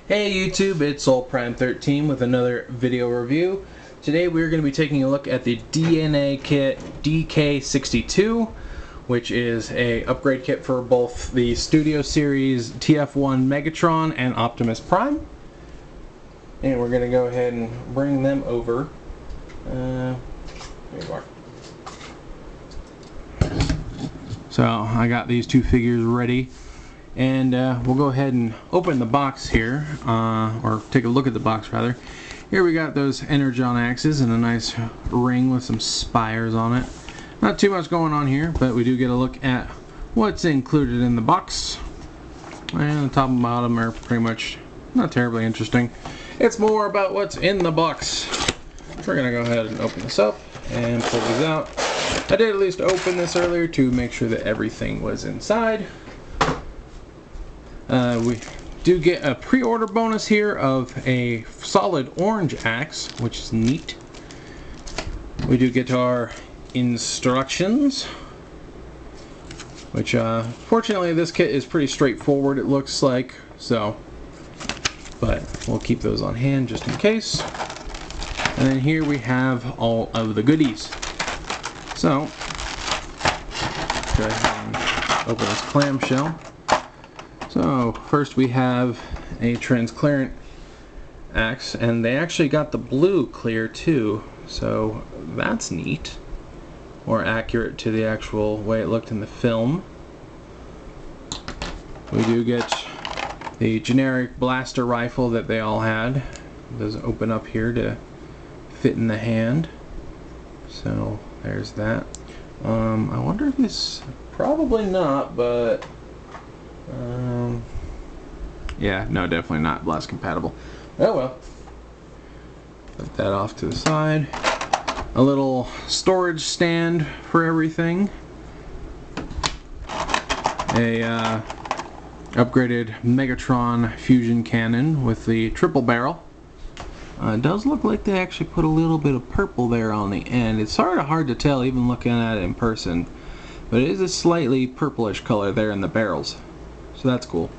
Hey YouTube, it's SoulPrime13 with another video review. Today we're going to be taking a look at the DNA kit DK62, which is a upgrade kit for both the Studio Series TF1 Megatron and Optimus Prime. And we're going to go ahead and bring them over. Here you are. So I got these two figures ready. And we'll go ahead and open the box here, or take a look at the box rather. Here we got those Energon axes and a nice ring with some spires on it. Not too much going on here, but we do get a look at what's included in the box. And the top and bottom are pretty much not terribly interesting. It's more about what's in the box. We're going to go ahead and open this up and pull these out. I did at least open this earlier to make sure that everything was inside. We do get a pre-order bonus here of a solid orange axe, which is neat. We do get our instructions, which fortunately this kit is pretty straightforward, it looks like, so, but we'll keep those on hand just in case. And then here we have all of the goodies. So, go ahead and open this clamshell. So first we have a transparent axe, and they actually got the blue clear too, so that's neat. More accurate to the actual way it looked in the film. We do get the generic blaster rifle that they all had. It does open up here to fit in the hand. So there's that. I wonder if this, probably not, but yeah, no, definitely not blast compatible. Oh well. Put that off to the side. A little storage stand for everything. A upgraded Megatron fusion cannon with the triple barrel. It does look like they actually put a little bit of purple there on the end. It's sort of hard to tell even looking at it in person, but it is a slightly purplish color there in the barrels. So that's cool.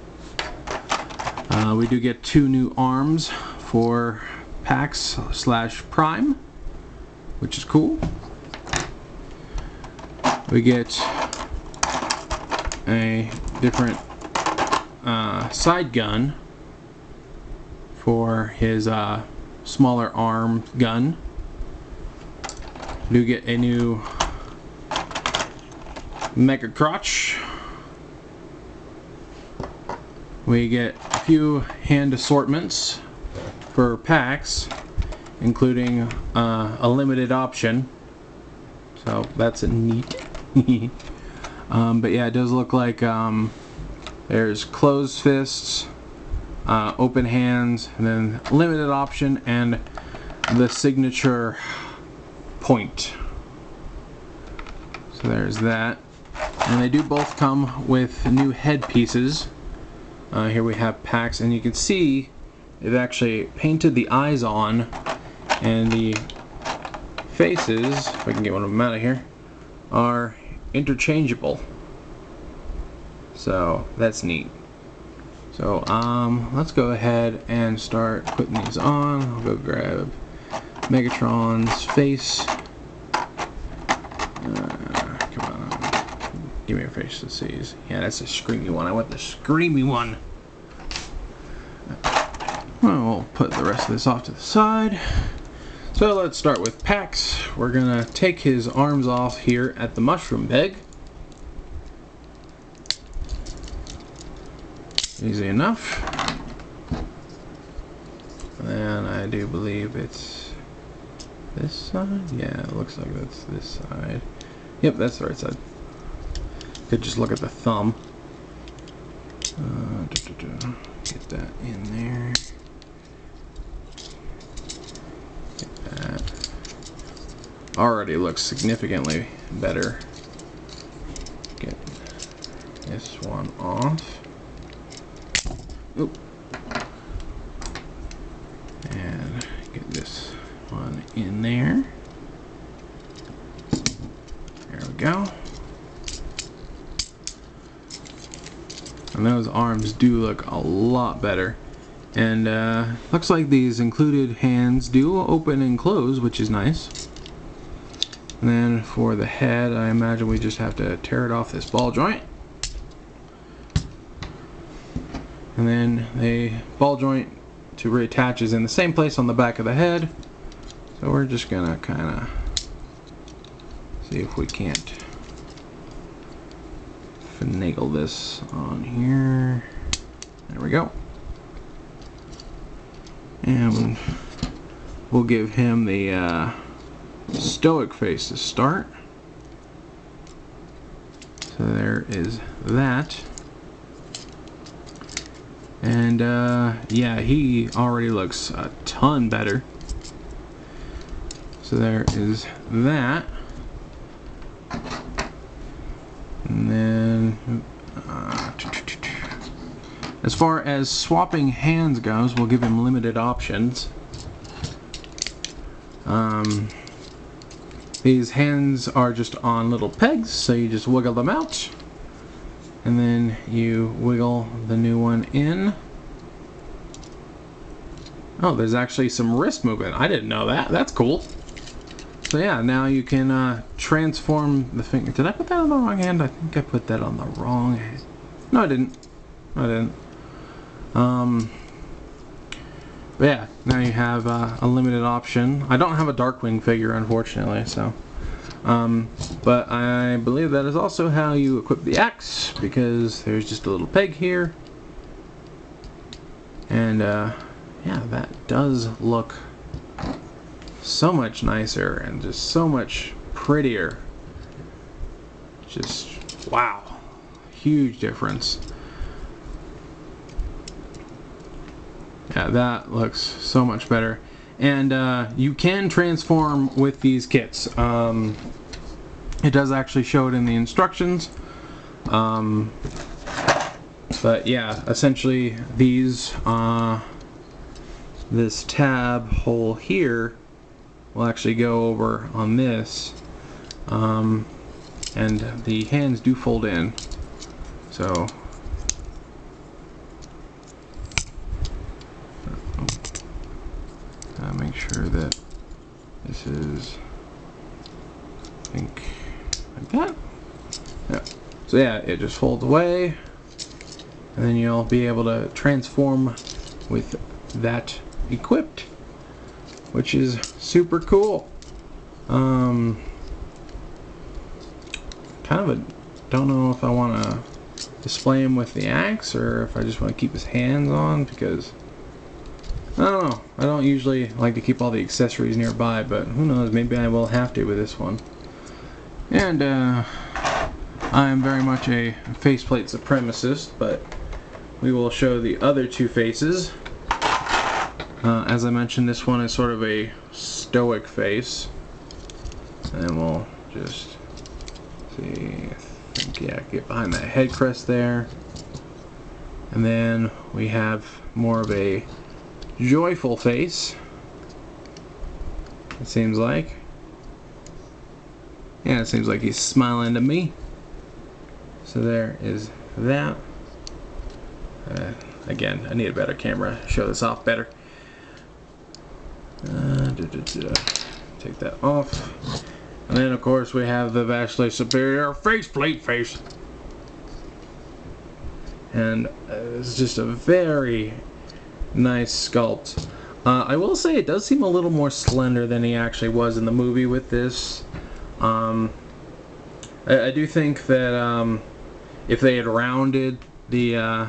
We do get two new arms for Pax / Prime, which is cool. We get a different side gun for his smaller arm gun. We do get a new mega crotch. We get a few hand assortments for packs, including a limited option, so that's a neat. But yeah, it does look like there's closed fists, open hands, and then limited option, and the signature point. So there's that. And they do both come with new headpieces. Here we have packs, and you can see they've actually painted the eyes on, and the faces, if I can get one of them out of here, are interchangeable. So that's neat. So let's go ahead and start putting these on. I'll go grab Megatron's face. Come on, give me your face to see. Yeah, that's a screamy one. I want the screamy one. Well, we'll put the rest of this off to the side. So let's start with Pax. We're gonna take his arms off here at the mushroom peg. Easy enough. And I do believe it's this side. Yeah, it looks like that's this side. Yep, that's the right side. Could just look at the thumb. Get that in there. Get that. Already looks significantly better. Get this one off. Oop. And get this one in there. There we go. And those arms do look a lot better. And looks like these included hands do open and close, which is nice. And then for the head, I imagine we just have to tear it off this ball joint. And then the ball joint to reattach is in the same place on the back of the head. So we're just gonna kind of see if we can't finagle this on here. There we go. And we'll give him the stoic face to start. So there is that. And yeah, he already looks a ton better. So there is that. And then as far as swapping hands goes, we'll give him limited options. These hands are just on little pegs, so you just wiggle them out. And then you wiggle the new one in. Oh, there's actually some wrist movement. I didn't know that. That's cool. So yeah, now you can transform the finger. Did I put that on the wrong hand? I think I put that on the wrong hand. No, I didn't. No, I didn't. But yeah, now you have a limited option. I don't have a Darkwing figure, unfortunately, so. But I believe that is also how you equip the axe, because there's just a little peg here. And yeah, that does look so much nicer and just so much prettier. Just wow, huge difference. Yeah, that looks so much better. And you can transform with these kits. It does actually show it in the instructions. But yeah, essentially these this tab hole here will actually go over on this, and the hands do fold in. So make sure that this is, I think, like that. Yeah. So yeah, it just folds away, and then you'll be able to transform with that equipped, which is super cool. Kind of a, don't know if I want to display him with the axe or if I just want to keep his hands on, because I don't know. I don't usually like to keep all the accessories nearby, but who knows, maybe I will have to with this one. And I am very much a faceplate supremacist, but we will show the other two faces. As I mentioned, this one is sort of a stoic face, and we'll just see, I think, yeah, get behind that head crest there. And then we have more of a joyful face, it seems like. Yeah, it seems like he's smiling to me. So there is that. Again, I need a better camera to show this off better. Take that off. And then of course we have the vastly superior faceplate face. And it's just a very nice sculpt. I will say it does seem a little more slender than he actually was in the movie with this. I do think that if they had rounded the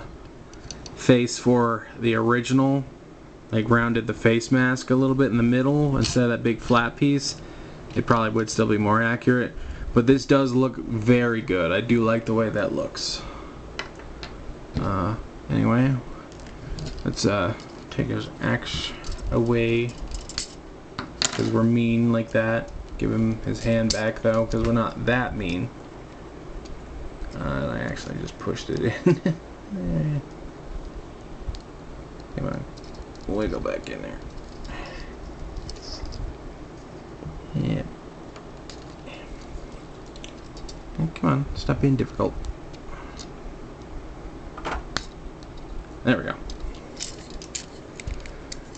face for the original, like rounded the face mask a little bit in the middle instead of that big flat piece, it probably would still be more accurate. But this does look very good. I do like the way that looks. Anyway, let's take his axe away, because we're mean like that. Give him his hand back though, because we're not that mean. And I actually just pushed it in. Come on, wiggle back in there. Yeah. Oh, come on, stop being difficult. There we go.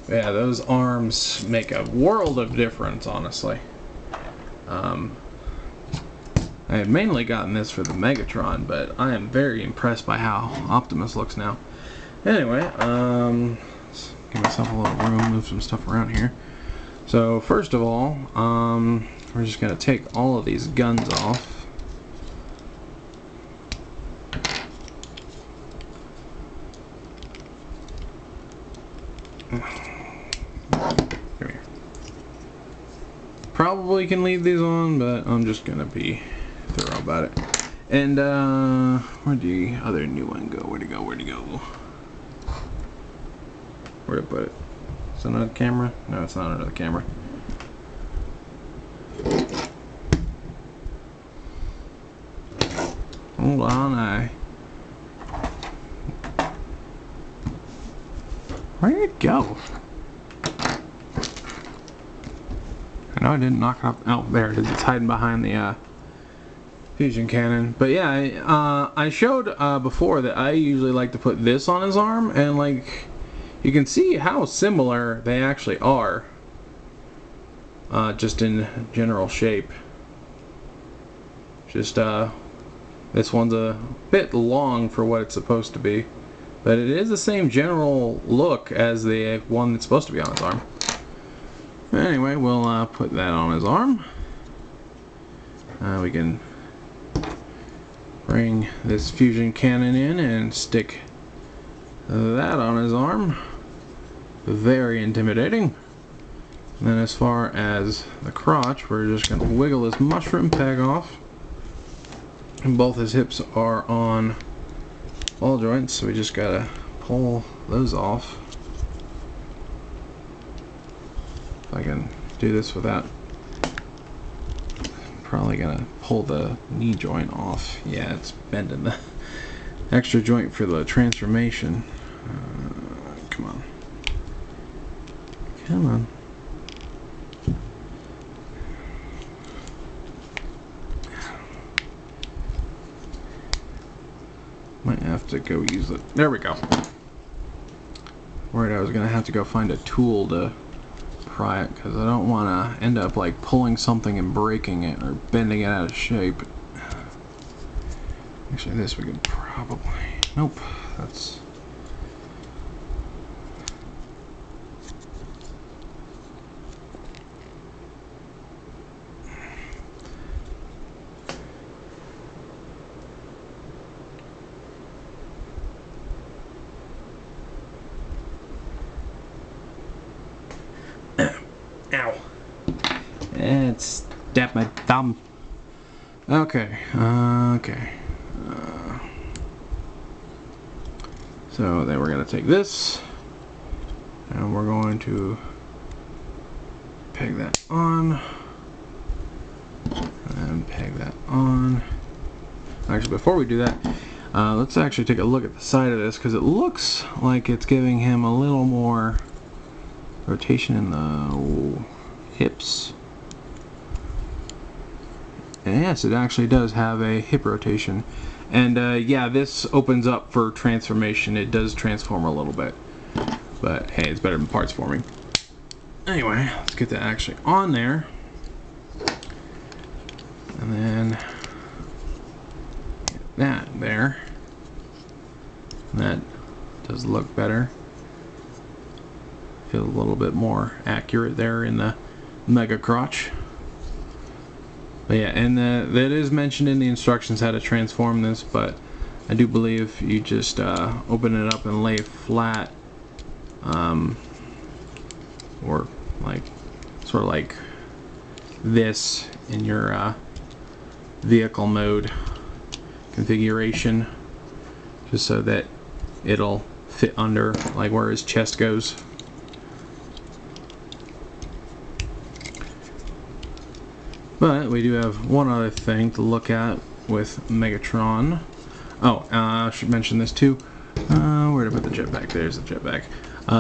Yeah, those arms make a world of difference, honestly. I have mainly gotten this for the Megatron, but I am very impressed by how Optimus looks now. Anyway, let's give myself a little room, move some stuff around here. So first of all, we're just going to take all of these guns off. Here. Probably can leave these on, but I'm just going to be thorough about it. And where'd the other new one go? Where'd it go? Where'd it go? Where'd I put it? Is that another camera? No, it's not another camera. Hold on, where did it go? I know I didn't knock it up. Oh, there it is. It's hiding behind the fusion cannon. But yeah, I showed before that I usually like to put this on his arm, and like you can see how similar they actually are, just in general shape. Just this one's a bit long for what it's supposed to be, but it is the same general look as the one that's supposed to be on his arm. Anyway, we'll put that on his arm. We can bring this fusion cannon in and stick that on his arm. Very intimidating. And then as far as the crotch, we're just going to wiggle this mushroom peg off. And both his hips are on ball joints, so we just got to pull those off. If I can do this without, probably gonna pull the knee joint off. Yeah, it's bending the extra joint for the transformation. Come on. Come on. Might have to go use it. There we go. Worried I was gonna have to go find a tool to pry it, because I don't want to end up like pulling something and breaking it or bending it out of shape. Actually, this we could probably... Nope, that's... Ow. It stabbed my thumb. Okay, okay. So then we're going to take this, and we're going to peg that on, and then peg that on. Actually, before we do that, let's actually take a look at the side of this, because it looks like it's giving him a little more rotation in the hips. And yes, it actually does have a hip rotation. And yeah, this opens up for transformation. It does transform a little bit. But hey, it's better than parts forming. Anyway, let's get that actually on there. And then get that there. And that does look better. Feel a little bit more accurate there in the mega crotch. But yeah, and that is mentioned in the instructions how to transform this, but I do believe you just open it up and lay it flat, or like sort of like this in your vehicle mode configuration, just so that it'll fit under like where his chest goes. But we do have one other thing to look at with Megatron. Oh, I should mention this too. Where did I put the jetpack? There's the jetpack.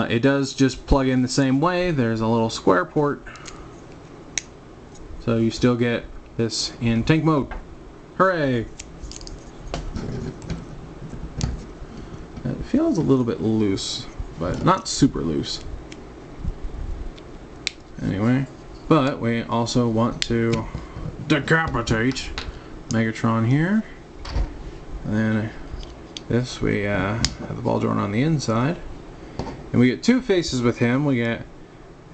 It does just plug in the same way. There's a little square port. So you still get this in tank mode. Hooray! It feels a little bit loose, but not super loose. Anyway, but we also want to decapitate Megatron here. And then this, we have the ball joint on the inside. And we get two faces with him. We get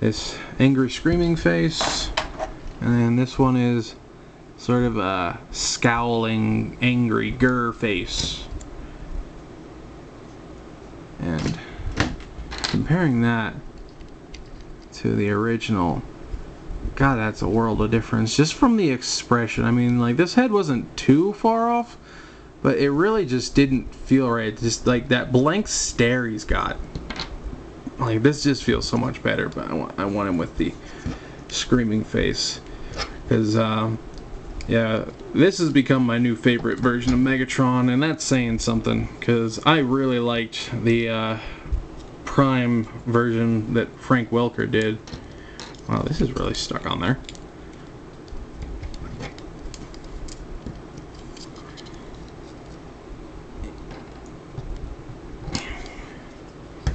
this angry screaming face, and then this one is sort of a scowling, angry grr face. And comparing that to the original, God, that's a world of difference just from the expression. I mean, like, this head wasn't too far off, but it really just didn't feel right. Just like that blank stare he's got. Like, this just feels so much better, but I want him with the screaming face, because yeah, this has become my new favorite version of Megatron, and that's saying something, because I really liked the Prime version that Frank Welker did. Wow, this is really stuck on there.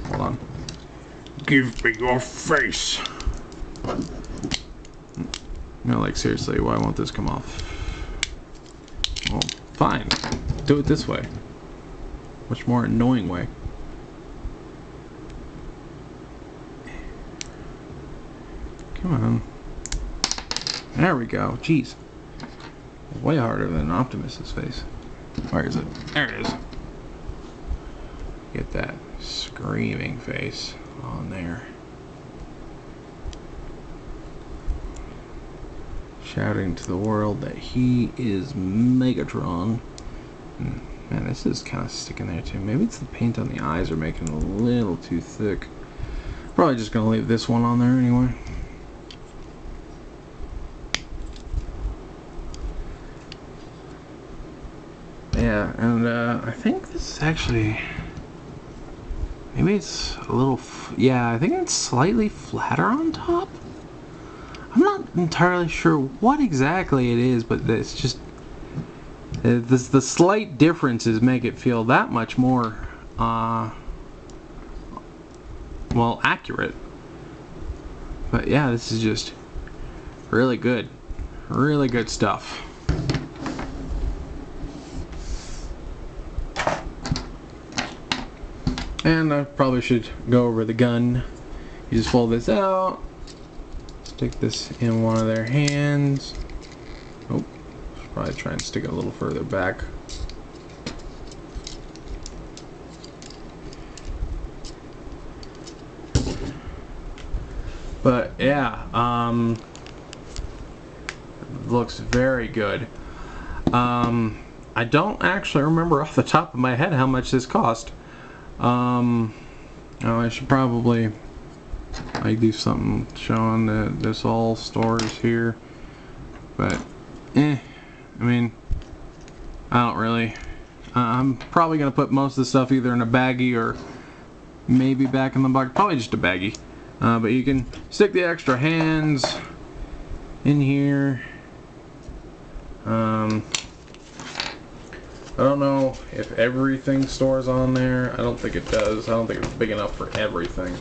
Hold on. Give me your face. No, like, seriously, why won't this come off? Well, fine. Do it this way. Much more annoying way. Come on. There we go. Jeez. Way harder than Optimus's face. Where is it? There it is. Get that screaming face on there. Shouting to the world that he is Megatron. Man, this is kind of sticking there too. Maybe it's the paint on the eyes are making it a little too thick. Probably just gonna leave this one on there anyway. Yeah, and I think this is actually, maybe it's a little, yeah, I think it's slightly flatter on top. I'm not entirely sure what exactly it is, but it's just, the slight differences make it feel that much more, well, accurate. But yeah, this is just really good stuff. And I probably should go over the gun. You just fold this out, stick this in one of their hands. Oh, should probably try and stick it a little further back. But yeah, looks very good. I don't actually remember off the top of my head how much this cost. Oh, I should probably do something showing that this all stores here, but I mean, I don't really. I'm probably gonna put most of the stuff either in a baggie or maybe back in the box. Probably just a baggie, but you can stick the extra hands in here. I don't know if everything stores on there. I don't think it does. I don't think it's big enough for everything.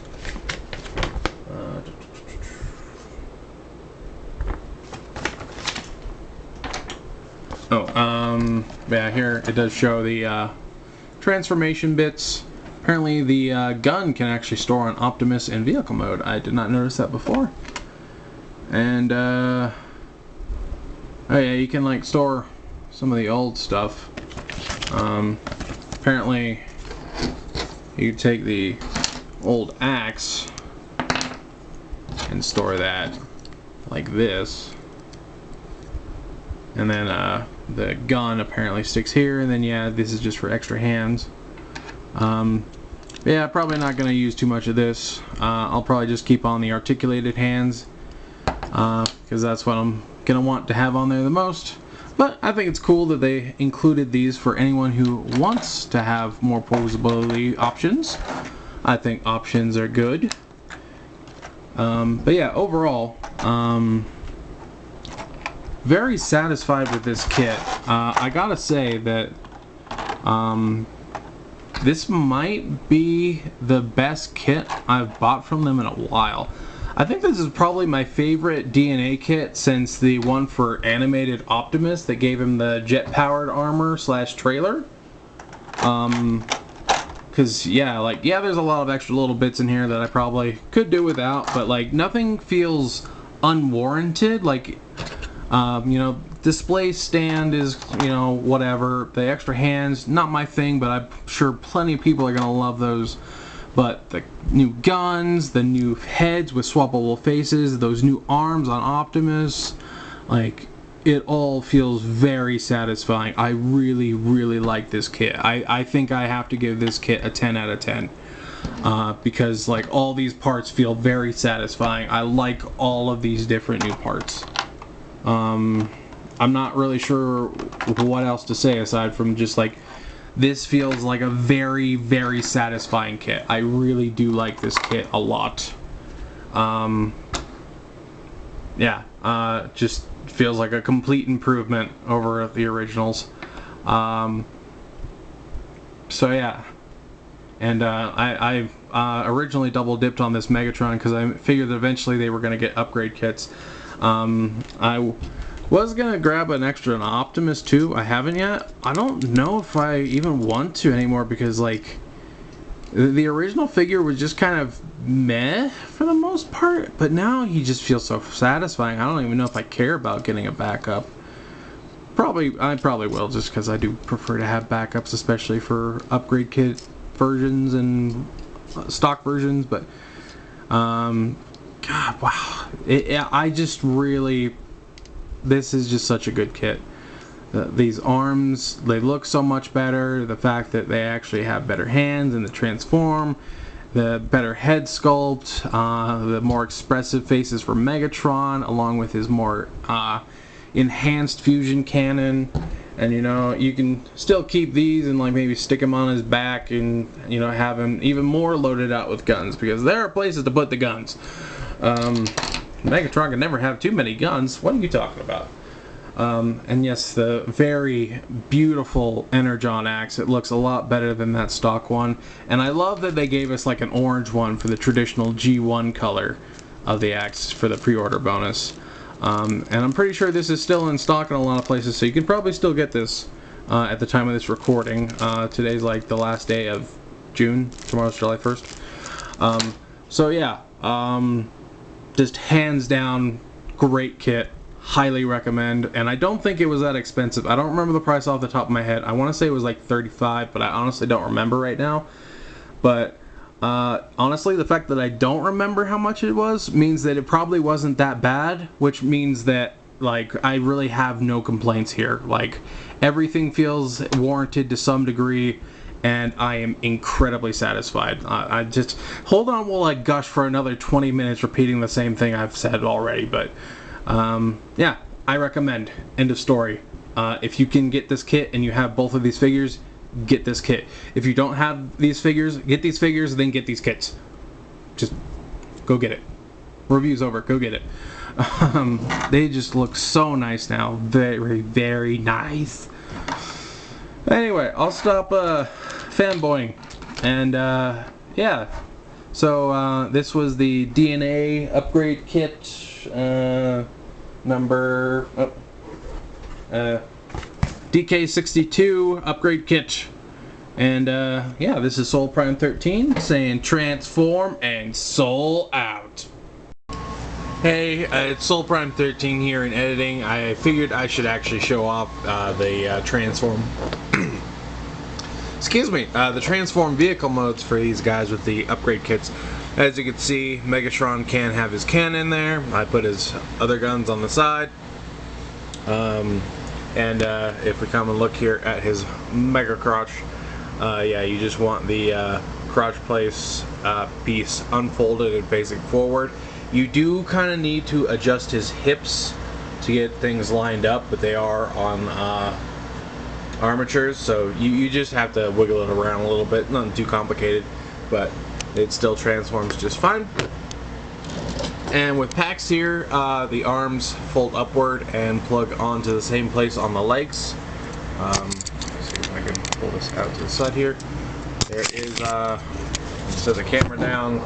Yeah, here it does show the transformation bits. Apparently the gun can actually store on Optimus and vehicle mode. I did not notice that before. And oh yeah, you can like store some of the old stuff. Apparently you take the old axe and store that like this, and then the gun apparently sticks here, and then yeah, this is just for extra hands. Yeah, probably not going to use too much of this. I'll probably just keep on the articulated hands, because that's what I'm going to want to have on there the most. But I think it's cool that they included these for anyone who wants to have more posability options. I think options are good. But yeah, overall, very satisfied with this kit. I gotta say that this might be the best kit I've bought from them in a while. I think this is probably my favorite DNA kit since the one for animated Optimus that gave him the jet-powered armor / trailer. Because there's a lot of extra little bits in here that I probably could do without, but like nothing feels unwarranted. Like, display stand is, whatever. The extra hands, not my thing, but I'm sure plenty of people are gonna love those. But the new guns, the new heads with swappable faces, those new arms on Optimus, like, it all feels very satisfying. I really, really like this kit. I think I have to give this kit a 10 out of 10. Because, like, all these parts feel very satisfying. I like all of these different new parts. I'm not really sure what else to say aside from just, like, this feels like a very, very satisfying kit. I really do like this kit a lot. Just feels like a complete improvement over the originals. So yeah. And I originally double dipped on this Megatron because I figured that eventually they were going to get upgrade kits. I was going to grab an Optimus too. I haven't yet. I don't know if I even want to anymore because, like, the original figure was just kind of meh for the most part, but now he just feels so satisfying. I don't even know if I care about getting a backup. I probably will, just because I do prefer to have backups, especially for upgrade kit versions and stock versions. But God, wow, this is just such a good kit. These arms, they look so much better. The fact that they actually have better hands and the transform, the better head sculpt, the more expressive faces for Megatron, along with his more enhanced fusion cannon. And you can still keep these and like maybe stick him on his back and have him even more loaded out with guns, because there are places to put the guns. Megatron can never have too many guns. What are you talking about? And yes, the very beautiful Energon axe. It looks a lot better than that stock one. And I love that they gave us like an orange one for the traditional G1 color of the axe for the pre-order bonus. And I'm pretty sure this is still in stock in a lot of places, so you can probably still get this at the time of this recording. Today's like the last day of June. Tomorrow's July 1st. So yeah, just hands down great kit. Highly recommend. And I don't think it was that expensive. I don't remember the price off the top of my head. I want to say it was like $35, but I honestly don't remember right now. But honestly, the fact that I don't remember how much it was means that it probably wasn't that bad, which means that, like, I really have no complaints here. Like, everything feels warranted to some degree, and I am incredibly satisfied. I just hold on while I gush for another 20 minutes repeating the same thing I've said already, but yeah, I recommend. End of story. If you can get this kit and you have both of these figures, get this kit. If you don't have these figures, get these figures, then get these kits. Just go get it. Review's over. Go get it. They just look so nice now. Very, very nice. Anyway, I'll stop fanboying. And yeah. So this was the DNA upgrade kit. Number DK62 upgrade kit. And yeah, this is Soul Prime 13 saying transform and soul out. Hey, it's Soul Prime 13 here in editing. I figured I should actually show off the transform excuse me, the transform vehicle modes for these guys with the upgrade kits. As you can see, Megatron can have his cannon there. I put his other guns on the side. And if we come and look here at his mega crotch, yeah, you just want the crotch place piece unfolded and facing forward. You do kind of need to adjust his hips to get things lined up, but they are on armatures, so you just have to wiggle it around a little bit. Nothing too complicated, but it still transforms just fine. And with packs here, the arms fold upward and plug onto the same place on the legs. Let's see if I can pull this out to the side here. There is, set the camera down.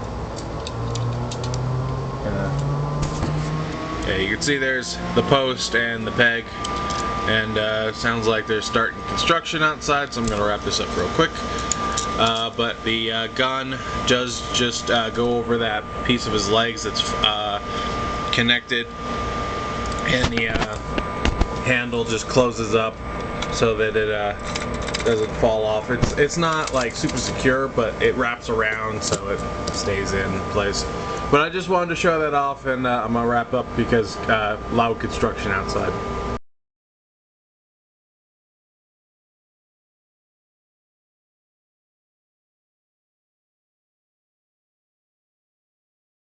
Yeah, you can see there's the post and the peg, and sounds like they're starting construction outside, so I'm going to wrap this up real quick. But the gun does just go over that piece of his legs that's connected, and the handle just closes up so that it doesn't fall off. It's not like super secure, but it wraps around so it stays in place. But I just wanted to show that off, and I'm gonna wrap up because loud construction outside.